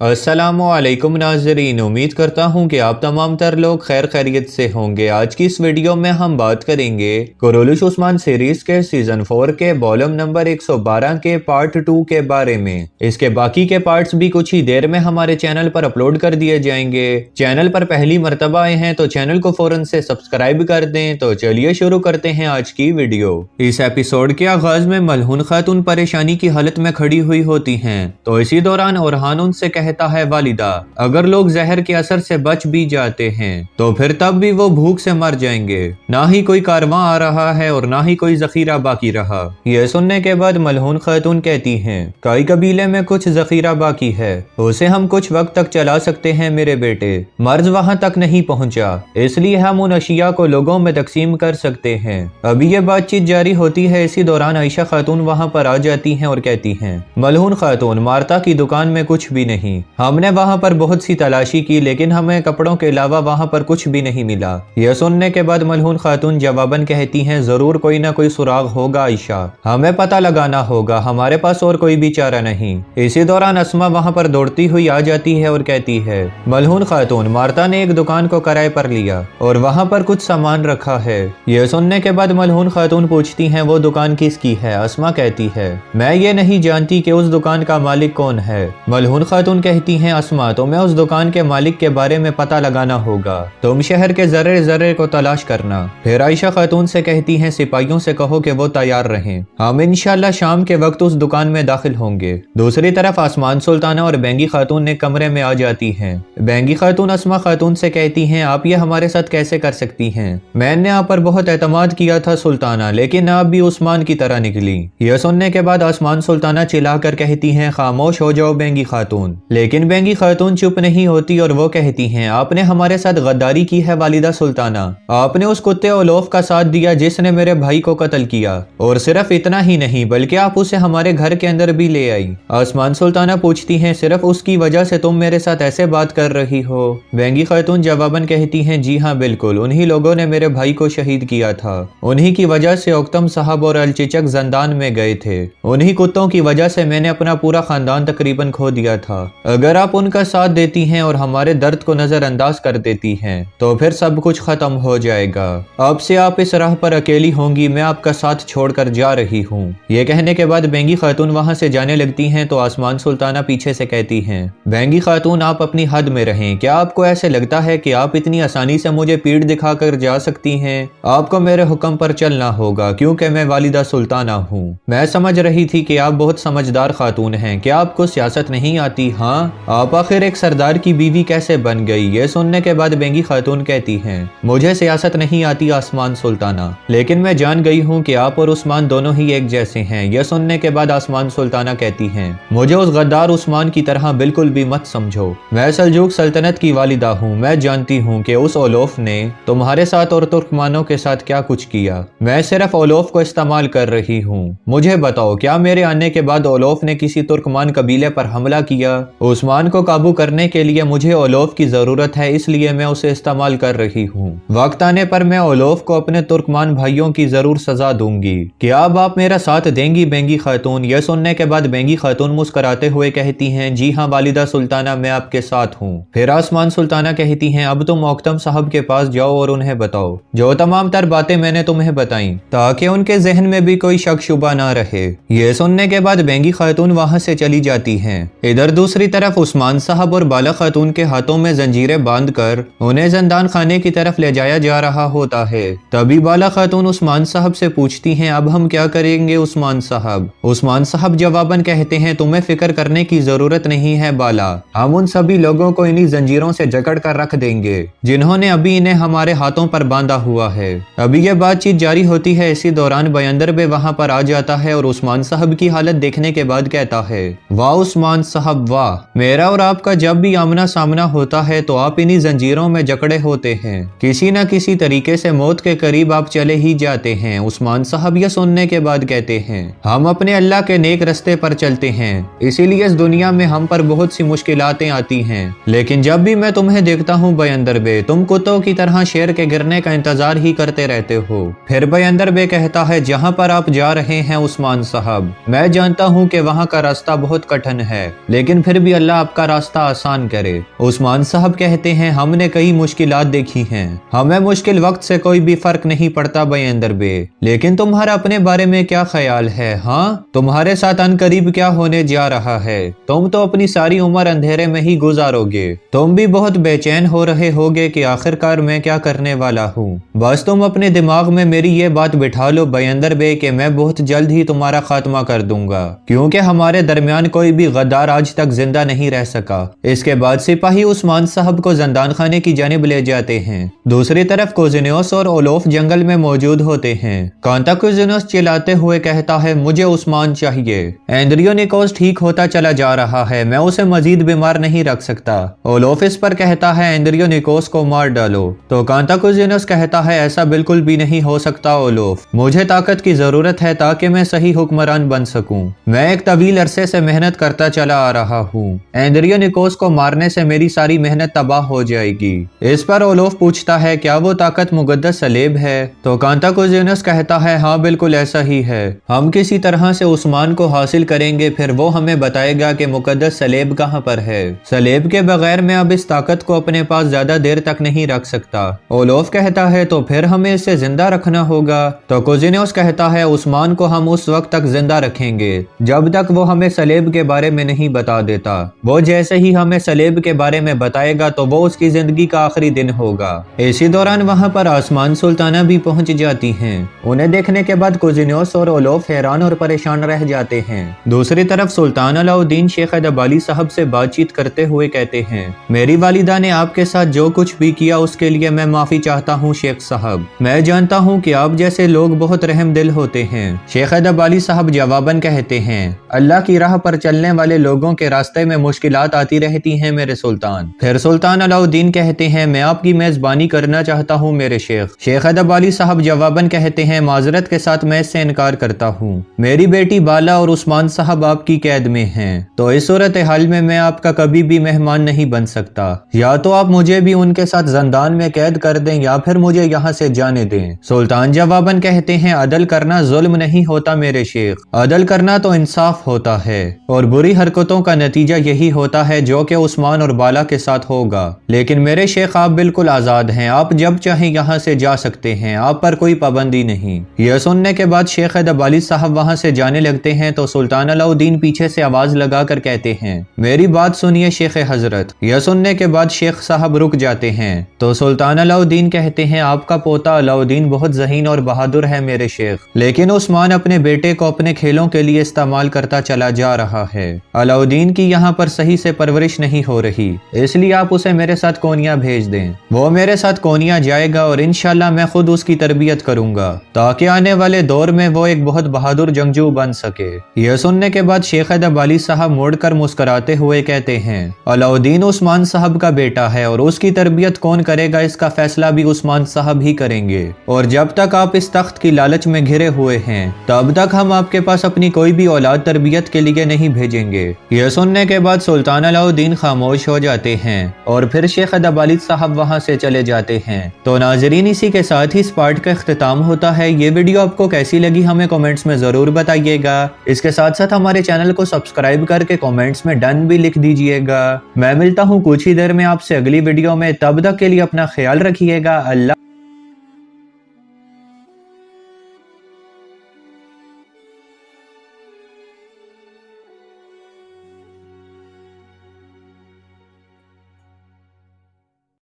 अस्सलामुअलैकुम नाज़रीन, उम्मीद करता हूँ कि आप तमाम तर लोग खैर खैरियत से होंगे। आज की इस वीडियो में हम बात करेंगे कुरुलुश उस्मान सीरीज के सीजन 4 के वॉल्यूम नंबर 112 के पार्ट 2 के बारे में। इसके बाकी के पार्ट्स भी कुछ ही देर में हमारे चैनल पर अपलोड कर दिए जाएंगे। चैनल पर पहली मर्तबा आए हैं तो चैनल को फौरन से सब्सक्राइब कर दें। तो चलिए शुरू करते हैं आज की वीडियो। इस एपिसोड के आगाज में मलहून खातून परेशानी की हालत में खड़ी हुई होती हैं, तो इसी दौरान ओरहान उनसे कहता है, वालिदा, अगर लोग जहर के असर से बच भी जाते हैं तो फिर तब भी वो भूख से मर जाएंगे। ना ही कोई कारवां आ रहा है और ना ही कोई जखीरा बाकी रहा। यह सुनने के बाद मलहून खातून कहती हैं, कई कबीले में कुछ जखीरा बाकी है, उसे हम कुछ वक्त तक चला सकते हैं मेरे बेटे। मर्ज वहां तक नहीं पहुंचा, इसलिए हम उन अशिया को लोगों में तकसीम कर सकते हैं। अभी ये बातचीत जारी होती है, इसी दौरान आयशा खातून वहां पर आ जाती हैं और कहती हैं, मलहून खातून, मार्ता की दुकान में कुछ भी नहीं। हमने वहां पर बहुत सी तलाशी की, लेकिन हमें कपड़ों के अलावा वहां पर कुछ भी नहीं मिला। यह सुनने के बाद मलहून खातून जवाबन कहती हैं, जरूर कोई ना कोई सुराग होगा आयशा, हमें पता लगाना होगा, हमारे पास और कोई भी चारा नहीं। इसी दौरान अस्मा वहां पर दौड़ती हुई आ जाती है और कहती है, मलहून खातून, मार्ता ने एक दुकान को किराए पर लिया और वहां पर कुछ सामान रखा है। यह सुनने के बाद मलहून खातून पूछती हैं, वो दुकान किसकी है? अस्मा कहती है, मैं ये नहीं जानती कि उस दुकान का मालिक कौन है। मलहून खातून कहती हैं, अस्मा, तो मैं उस दुकान के मालिक के बारे में पता लगाना होगा, तुम शहर के जर्रे जर्रे को तलाश करना। फिर आयशा खातून से कहती हैं, सिपाहियों से कहो कि वो तैयार रहें, हम इंशाल्लाह शाम के वक्त उस दुकान में दाखिल होंगे। दूसरी तरफ आसमान सुल्ताना और बेंगी खातून ने कमरे में आ जाती हैं। बेंगी खातून अस्मा खातून से कहती हैं, आप ये हमारे साथ कैसे कर सकती हैं? मैंने आप पर बहुत एतमाद किया था सुल्ताना, लेकिन आप भी उस्मान की तरह निकली। यह सुनने के बाद आसमान सुल्ताना चिल्लाकर कहती हैं, खामोश हो जाओ बेंगी खातून। लेकिन बेंगी खातून चुप नहीं होती और वो कहती हैं, आपने हमारे साथ गद्दारी की है वालिदा सुल्ताना। आपने उस कुत्ते ओलोफ का साथ दिया जिसने मेरे भाई को कत्ल किया, और सिर्फ इतना ही नहीं बल्कि आप उसे हमारे घर के अंदर भी ले आई। आसमान सुल्ताना पूछती हैं, सिर्फ उसकी वजह से तुम मेरे साथ ऐसे बात कर रही हो? बेंगी खातून जवाबन कहती हैं, जी हाँ बिल्कुल, उन्हीं लोगों ने मेरे भाई को शहीद किया था। उन्हीं की वजह से औकतम साहब और अलचिचक जंदान में गए थे। उन्हीं कुत्तों की वजह से मैंने अपना पूरा खानदान तकरीबन खो दिया था। अगर आप उनका साथ देती हैं और हमारे दर्द को नजरअंदाज कर देती हैं तो फिर सब कुछ खत्म हो जाएगा। अब से आप इस राह पर अकेली होंगी, मैं आपका साथ छोड़कर जा रही हूँ। ये कहने के बाद बेंगी खातून वहां से जाने लगती हैं तो आसमान सुल्ताना पीछे से कहती हैं, बेंगी खातून, आप अपनी हद में रहें। क्या आपको ऐसे लगता है कि आप इतनी आसानी से मुझे पीठ दिखाकर जा सकती हैं? आपको मेरे हुक्म पर चलना होगा, क्योंकि मैं वालिदा सुल्ताना हूँ। मैं समझ रही थी कि आप बहुत समझदार खातून हैं। क्या आपको सियासत नहीं आती? हाँ, आप आखिर एक सरदार की बीवी कैसे बन गई? ये सुनने के बाद बेंगी खातून कहती हैं, मुझे सियासत नहीं आती आसमान सुल्ताना, लेकिन मैं जान गई हूँ कि आप और उस्मान दोनों ही एक जैसे हैं। यह सुनने के बाद आसमान सुल्ताना कहती हैं, मुझे उस गद्दार उस्मान की तरह बिल्कुल भी मत समझो। मैं सल्जूक सल्तनत की वालिदा हूँ। मैं जानती हूँ कि उस ओलोफ ने तुम्हारे साथ और तुर्कमानों के साथ क्या कुछ किया। मैं सिर्फ ओलोफ को इस्तेमाल कर रही हूँ। मुझे बताओ, क्या मेरे आने के बाद ओलोफ ने किसी तुर्कमान कबीले पर हमला किया? उस्मान को काबू करने के लिए मुझे ओलोफ की जरूरत है, इसलिए मैं उसे इस्तेमाल कर रही हूँ। वक्त आने पर मैं ओलोफ को अपने तुर्कमान भाइयों की जरूर सजा दूंगी। क्या अब आप मेरा साथ देंगी बेंगी खातून? यह सुनने के बाद बेंगी खातून मुस्कुराते हुए कहती हैं, जी हाँ वालिदा सुल्ताना, मैं आपके साथ हूँ। फिर आसमान सुल्ताना कहती हैं, अब तुम औकतम साहब के पास जाओ और उन्हें बताओ जो तमाम तर बातें मैंने तुम्हें बताई, ताकि उनके जहन में भी कोई शक शुबा ना रहे। यह सुनने के बाद बेंगी खातून वहां से चली जाती हैं। इधर दूसरी तरफ उस्मान साहब और बाला खातून के हाथों में जंजीरें बांधकर उन्हें जंदान खाने की तरफ ले जाया जा रहा होता है। तभी बाला खातून उस्मान साहब से पूछती हैं, अब हम क्या करेंगे उस्मान साहब? उस्मान साहब जवाबन कहते हैं, तुम्हें फिक्र करने की जरूरत नहीं है बाला, हम उन सभी लोगों को इन्हीं जंजीरों से जकड़ कर रख देंगे जिन्होंने अभी इन्हें हमारे हाथों पर बांधा हुआ है। अभी यह बातचीत जारी होती है, इसी दौरान बयंदर बे वहां पर आ जाता है और उस्मान साहब की हालत देखने के बाद कहता है, वाह उस्मान साहब वाह, मेरा और आपका जब भी आमना सामना होता है तो आप इन्हीं जंजीरों में जकड़े होते हैं। किसी न किसी तरीके से मौत के करीब आप चले ही जाते हैं। उस्मान साहब यह सुनने के बाद कहते हैं, हम अपने अल्लाह के नेक रस्ते पर चलते हैं, इसीलिए इस दुनिया में हम पर बहुत सी मुश्किलातें आती हैं, लेकिन जब भी मैं तुम्हें देखता हूँ बयंदर बे, तुम कुत्तों की तरह शेर के गिरने का इंतजार ही करते रहते हो। फिर बयंदर बे कहता है, जहाँ पर आप जा रहे हैं उस्मान साहब, मैं जानता हूँ कि वहाँ का रास्ता बहुत कठिन है, लेकिन फिर भी بھی اللہ آپ کا راستہ آسان کرے۔ عثمان صاحب کہتے ہیں ہم نے کئی مشکلات دیکھی ہیں، ہمیں مشکل وقت سے کوئی بھی فرق نہیں پڑتا بیندر بے، لیکن تمہارا اپنے بارے میں کیا خیال ہے؟ ہاں تمہارے ساتھ ان قریب کیا ہونے جا رہا ہے؟ تم تو اپنی ساری عمر اندھیرے میں ہی گزارو گے، تم بھی بہت بے چین ہو رہے ہوگے کہ آخر کار میں کیا کرنے والا ہوں۔ بس تم اپنے دماغ میں میری یہ بات بٹھا لو بیندر بے کہ میں بہت جلد ہی تمہارا خاتمہ کر دوں گا، کیونکہ ہمارے درمیان کوئی بھی غدار آج تک زندہ نہیں رہ سکا۔ اس کے بعد سپاہی عثمان صاحب کو زندان خانے کی جانب لے جاتے ہیں۔ دوسری طرف کوزینوس اور اولوف جنگل میں موجود ہوتے ہیں۔ کانتا کوزینوس چلاتے ہوئے کہتا ہے مجھے عثمان چاہیے، اینڈریونیکوس ٹھیک ہوتا چلا جا رہا ہے، میں اسے مزید بیمار نہیں رکھ سکتا۔ اولوف اس پر کہتا ہے اینڈریونیکوس کو مار ڈالو، تو کانتا کوزینوس کہتا ہے ایسا بالکل بھی نہیں ہو سکتا اولوف، مجھے طاقت کی ضرورت ہے تاکہ میں صحیح حکمران بن سکوں، میں ایک طویل عرصے سے محنت کرتا چلا آ رہا ہوں، اینڈریونیکوس کو مارنے سے میری ساری محنت تباہ ہو جائے گی۔ اس پر اولوف پوچھتا ہے کیا وہ طاقت مقدس سلیب ہے؟ تو کانتا کوزینوس کہتا ہے ہاں بالکل ایسا ہی ہے، ہم کسی طرح سے عثمان کو حاصل کریں گے، پھر وہ ہمیں بتائے گا کہ مقدس سلیب کہاں پر ہے۔ سلیب کے بغیر میں اب اس طاقت کو اپنے پاس زیادہ دیر تک نہیں رکھ سکتا۔ اولوف کہتا ہے تو پھر ہمیں اسے زندہ رکھنا ہوگا۔ تو کوزینوس کہتا ہے عثمان کو ہم اس وقت تک زندہ رکھیں گے جب تک وہ ہمیں سلیب کے بارے میں نہیں بتا دیتا، وہ جیسے ہی ہمیں سلیب کے بارے میں بتائے گا تو وہ اس کی زندگی کا آخری دن ہوگا۔ اسی دوران وہاں پر آسمان سلطانہ بھی پہنچ جاتی ہیں۔ انہیں دیکھنے کے بعد کوزینوس اور اولوف حیران اور پریشان رہ جاتے ہیں۔ دوسری طرف سلطان علاؤالدین شیخ ادبالی صاحب سے بات چیت کرتے ہوئے کہتے ہیں میری والدہ نے آپ کے ساتھ جو کچھ بھی کیا اس کے لیے میں معافی چاہتا ہوں شیخ صاحب، میں جانتا ہوں کہ آپ جیسے لوگ بہت رحم دل ہوتے ہیں۔ شیخ ادبالی صاحب جواباً کہتے ہیں اللہ کی راہ پر چلنے والے لوگوں کے راستے میں مشکلات آتی رہتی ہیں میرے سلطان۔ پھر سلطان علاؤالدین کہتے ہیں میں آپ کی میزبانی کرنا چاہتا ہوں میرے شیخ۔ شیخ ادبالی صاحب جواباً کہتے ہیں معذرت کے ساتھ میں اس سے انکار کرتا ہوں، میری بیٹی بالا اور عثمان صاحب آپ کی قید میں ہیں، تو اس صورتحال میں آپ کا کبھی بھی مہمان نہیں بن سکتا، یا تو آپ مجھے بھی ان کے ساتھ زندان میں قید کر دیں یا پھر مجھے یہاں سے جانے دیں۔ سلطان جواباً کہتے ہیں عدل کرنا ظلم نہیں ہوتا میرے شیخ، عدل کرنا تو انصاف ہوتا ہے، اور بری حرکتوں کا نتیجہ یہی ہوتا ہے جو کہ عثمان اور بالا کے ساتھ ہوگا۔ لیکن میرے شیخ آپ بالکل آزاد ہیں، آپ جب چاہیں یہاں سے جا سکتے ہیں، آپ پر کوئی پابندی نہیں۔ یہ سننے کے بعد شیخ ادبالی صاحب وہاں سے جانے لگتے ہیں تو سلطان علاؤالدین پیچھے سے آواز لگا کر کہتے ہیں میری بات سنیے شیخ حضرت۔ یہ سننے کے بعد شیخ صاحب رک جاتے ہیں تو سلطان علاؤالدین کہتے ہیں آپ کا پوتا علاؤالدین بہت ذہین اور بہادر ہے میرے شیخ، لیکن عثمان اپنے بیٹے کو اپنے کھیلوں کے لیے استعمال کرتا چلا جا رہا ہے، علاؤالدین کی یہاں پر صحیح سے پرورش نہیں ہو رہی، اس لیے آپ اسے میرے ساتھ کونیا بھیج دیں، وہ میرے ساتھ کونیا جائے گا اور انشاءاللہ میں خود اس کی تربیت کروں گا تاکہ آنے والے دور میں وہ ایک بہت بہادر جنگجو بن سکے۔ یہ سننے کے بعد شیخ ادبالی صاحب مڑ کر مسکراتے ہوئے کہتے ہیں علاؤالدین عثمان صاحب کا بیٹا ہے اور اس کی تربیت کون کرے گا اس کا فیصلہ بھی عثمان صاحب ہی کریں گے، اور جب تک آپ اس تخت کی لالچ میں گھرے ہوئے ہیں تب تک ہم آپ کے پاس اپنی کوئی بھی اولاد تربیت کے لیے نہیں بھیجیں گے۔ یہ سننے کے بعد سلطان علاؤالدین خاموش ہو جاتے ہیں اور پھر شیخ ادبالی صاحب وہاں سے چلے جاتے ہیں۔ تو ناظرین اسی کے ساتھ ہی اس پارٹ کا اختتام ہوتا ہے۔ یہ ویڈیو آپ کو کیسی لگی ہمیں کامنٹس میں ضرور بتائیے گا، اس کے ساتھ ساتھ ہمارے چینل کو سبسکرائب کر کے کامنٹس میں ڈن بھی لکھ دیجئے گا۔ میں ملتا ہوں کچھ ہی دیر میں آپ سے اگلی ویڈیو میں، تب تک کے لیے اپنا خیال رکھیے گا۔ اللہ